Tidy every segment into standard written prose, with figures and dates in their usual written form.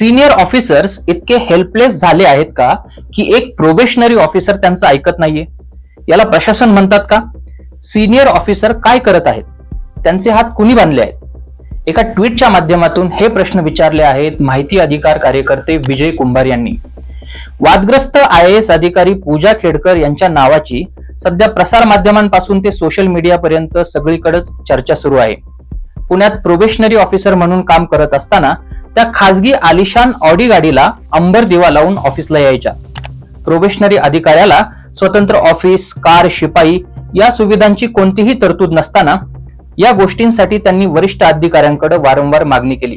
Senior officers इतके helpless झाले आहेत का की एक प्रोबेशनरी ऑफिसर त्यांचं ऐकत नाहीये? याला प्रशासन म्हणतात का? सिनियर ऑफिसर काय करत आहेत? त्यांचे हात कुणी बांधले आहेत? एका ट्विटच्या माध्यमातून हे प्रश्न विचारले आहेत माहिती अधिकार कार्यकर्ते विजय कुंभार यांनी. वादग्रस्त IAS अधिकारी पूजा खेडकर यांच्या नावाची सध्या प्रसार माध्यमांपासून ते सोशल मीडियापर्यंत सगळीकडेच चर्चा सुरू आहे. पुण्यात प्रोबेशनरी ऑफिसर म्हणून काम करत असताना त्या खासगी आलिशान ऑडी गाडीला अंबर दिवा लावून ऑफिसला यायच्या. प्रोबेशनरी अधिकाऱ्याला स्वतंत्र ऑफिस, कार, शिपाई या सुविधांची कोणतीही तरतूद नसताना या गोष्टींसाठी त्यांनी वरिष्ठ अधिकाऱ्यांकडे वारंवार मागणी केली.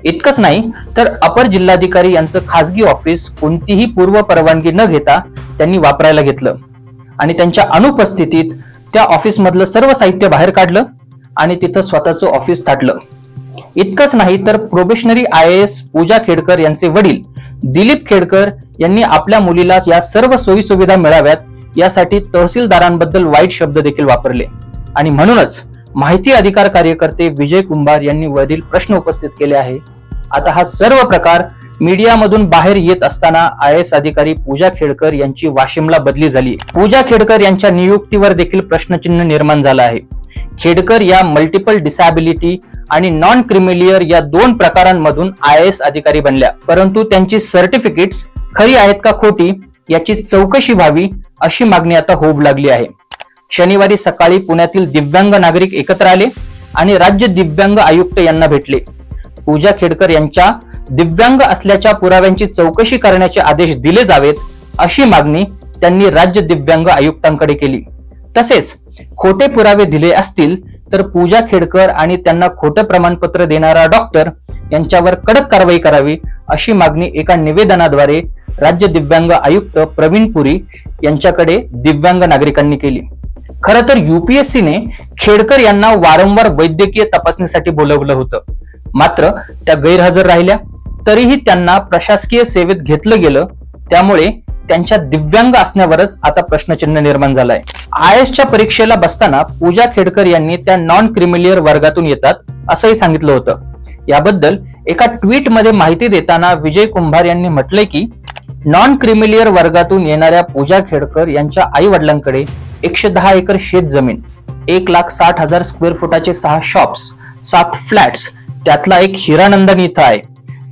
इतकंच नाही तर अपर जिल्हाधिकारी यांचं खासगी ऑफिस कोणतीही पूर्व परवानगी न घेता त्यांनी वापरायला घेतलं आणि त्यांच्या अनुपस्थितीत त्या ऑफिस मधलं सर्व साहित्य बाहेर काढलं आणि तिथं स्वतःचं ऑफिस थाटलं. इतकंच नाही तर प्रोबेशनरी IAS पूजा खेडकर यांचे वडील दिलीप खेडकर यांनी आपल्या मुलीला या सर्व सोयी सुविधा मिळाव्यात यासाठी तहसीलदारांबद्दल वाईट शब्द देखील वापरले. आणि म्हणूनच माहिती अधिकार कार्यकर्ते विजय कुंभार यांनी वरील प्रश्न उपस्थित केले आहे. आता हा सर्व प्रकार मीडियामधून बाहेर येत असताना IAS अधिकारी पूजा खेडकर यांची वाशिमला बदली झाली. पूजा खेडकर यांच्या नियुक्तीवर देखील प्रश्नचिन्ह निर्माण झालं आहे. खेडकर या मल्टिपल डिसॅबिलिटी आणि नॉन क्रिमिलियर या दोन प्रकारांमधून IAS अधिकारी बनल्या, परंतु त्यांची सर्टिफिकेट्स खरी आहेत का खोटी याची चौकशी व्हावी अशी मागणी आता होऊ लागली आहे. शनिवारी सकाळी पुण्यातील दिव्यांग नागरिक एकत्र आले आणि राज्य दिव्यांग आयुक्त यांना भेटले. पूजा खेडकर यांच्या दिव्यांग असल्याच्या पुराव्यांची चौकशी करण्याचे आदेश दिले जावेत अशी मागणी त्यांनी राज्य दिव्यांग आयुक्तांकडे केली. तसेच खोटे पुरावे दिले असतील तर पूजा खेडकर आणि त्यांना खोटं प्रमाणपत्र देणारा डॉक्टर यांच्यावर कडक कारवाई करावी अशी मागणी एका निवेदनाद्वारे राज्य दिव्यांग आयुक्त प्रवीण पुरी यांच्याकडे दिव्यांग नागरिकांनी केली. खरं तर UPSCने खेडकर यांना वारंवार वैद्यकीय तपासणीसाठी बोलवलं होतं, मात्र त्या गैरहजर राहिल्या. तरीही त्यांना प्रशासकीय सेवेत घेतलं गेलं, त्यामुळे त्यांच्या दिव्यांग असण्यावरच आता प्रश्नचिन्ह निर्माण झालाय. IASच्या परीक्षेला बसताना पूजा खेडकर यांनी त्या नॉन क्रिमिलियर वर्गातून येतात असंही सांगितलं होतं. याबद्दल एका ट्विटमध्ये माहिती देताना विजय कुंभार यांनी म्हटलंय की नॉन क्रिमिलियर वर्गातून येणाऱ्या पूजा खेडकर यांच्या आई वडिलांकडे 110 एकर शेत जमीन, 1,60,000 स्क्वेअर फुटाचे 6 शॉप्स, 7 फ्लॅट्स, त्यातला एक हिरानंदन इथं आहे,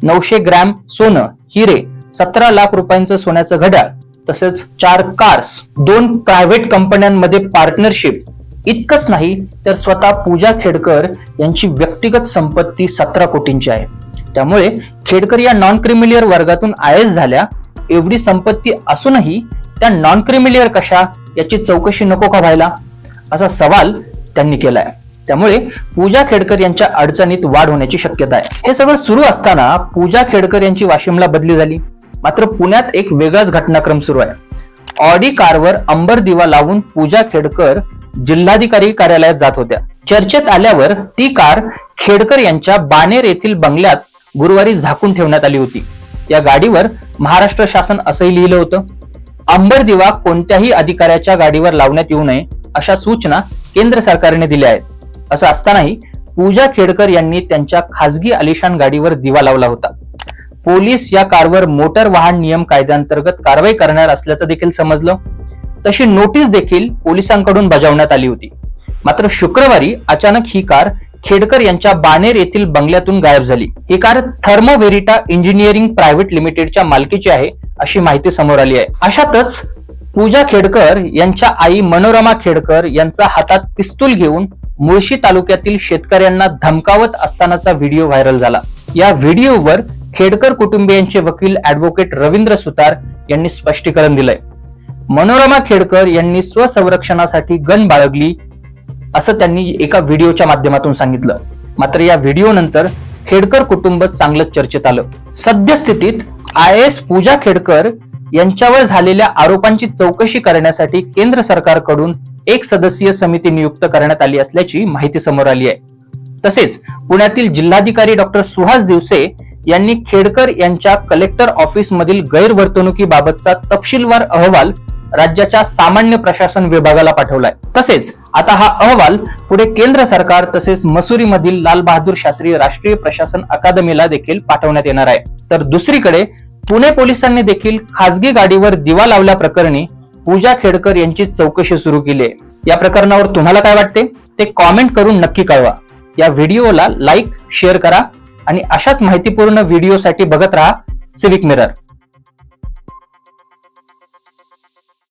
900 ग्रॅम सोनं, हिरे, 17 लाख रुपयांचं सोन्याचं घड्याळ, तसेच 4 कार्स, 2 प्रायव्हेट कंपन्यांमध्ये पार्टनरशिप. इतकंच नाही तर स्वतः पूजा खेडकर यांची व्यक्तिगत संपत्ती 17 कोटींची आहे. त्यामुळे खेडकर या नॉन क्रिमिलियर वर्गातून IAS झाल्या. एवढी संपत्ती असूनही त्या नॉन क्रिमिलियर कशा याची चौकशी नको का व्हायला, असा सवाल त्यांनी केलाय. त्यामुळे पूजा खेडकर यांच्या अडचणीत वाढ होण्याची शक्यता आहे. हे सगळं सुरू असताना पूजा खेडकर यांची वाशिमला बदली झाली. मात्र पुण्यात एक वेगळाच घटनाक्रम सुरू आहे. ऑडी कारवर अंबर दिवा लावून पूजा खेडकर जिल्हाधिकारी कार्यालयात जात होत्या. चर्चेत आल्यावर ती कार खेडकर यांच्या बाणेर येथील बंगल्यात गुरुवारी झाकून ठेवण्यात आली होती. या गाडीवर महाराष्ट्र शासन असंही लिहिलं होतं. अंबर दिवा कोणत्याही अधिकाऱ्याच्या गाडीवर लावण्यात येऊ नये अशा सूचना केंद्र सरकारने दिल्या आहेत. असं असतानाही पूजा खेडकर यांनी त्यांच्या खासगी आलिशान गाडीवर दिवा लावला होता. पोलीस या कारवर मोटर वाहन नियम कायद्याअंतर्गत कारवाई करणार असल्याचं देखील समजलं. तशी नोटीस देखील पोलिसांकडून बजावण्यात आली होती. मात्र शुक्रवारी अचानक ही कार खेडकर यांच्या बाणेर येथील बंगल्यातून गायब झाली. ही कार थर्मो व्हेरिटा इंजिनिअरिंग प्रायव्हेट लिमिटेडच्या मालकीची आहे अशी माहिती समोर आली आहे. अशातच पूजा खेडकर यांच्या आई मनोरमा खेडकर यांचा हातात पिस्तूल घेऊन मुळशी तालुक्यातील शेतकऱ्यांना धमकावत असतानाचा व्हिडिओ व्हायरल झाला. या व्हिडिओवर खेडकर कुटुंबियांचे वकील ऍडव्होकेट रवींद्र सुतार यांनी स्पष्टीकरण दिलंय. मनोरमा खेडकर यांनी स्वसंरक्षणासाठी गन बाळगली असं त्यांनी एका व्हिडिओच्या माध्यमातून सांगितलं. मात्र या व्हिडिओ नंतर खेडकर कुटुंब चांगलंच चर्चेत आलं. सद्यस्थितीत IAS पूजा खेडकर यांच्यावर झालेल्या आरोपांची चौकशी करण्यासाठी केंद्र सरकारकडून एक सदस्यीय समिती नियुक्त करण्यात आली असल्याची माहिती समोर आली आहे. तसेच पुण्यातील जिल्हाधिकारी डॉक्टर सुहास दिवसे यांनी खेडकर यांच्या कलेक्टर ऑफिस मधील गैरवर्तणुकीबाबतचा तपशीलवार अहवाल राज्याच्या सामान्य प्रशासन विभागाला पाठवलाय। तसेच आता हा अहवाल पुढे केंद्र सरकार तसेच मसुरी मधील लाल बहादूर शास्त्री राष्ट्रीय प्रशासन अकादमीला देखील पाठवण्यात येणार आहे। तर दुसरीकडे पुणे पोलिसांनी देखील खासगी गाडीवर दिवा लावल्याप्रकरणी पूजा खेडकर यांची चौकशी सुरू केली आहे। या प्रकरणावर तुम्हाला काय वाटते ते कॉमेंट करून नक्की कळवा। या व्हिडिओला लाईक शेअर करा आणि अशाच माहितीपूर्ण व्हिडिओसाठी बघत राहा सिविक मिरर।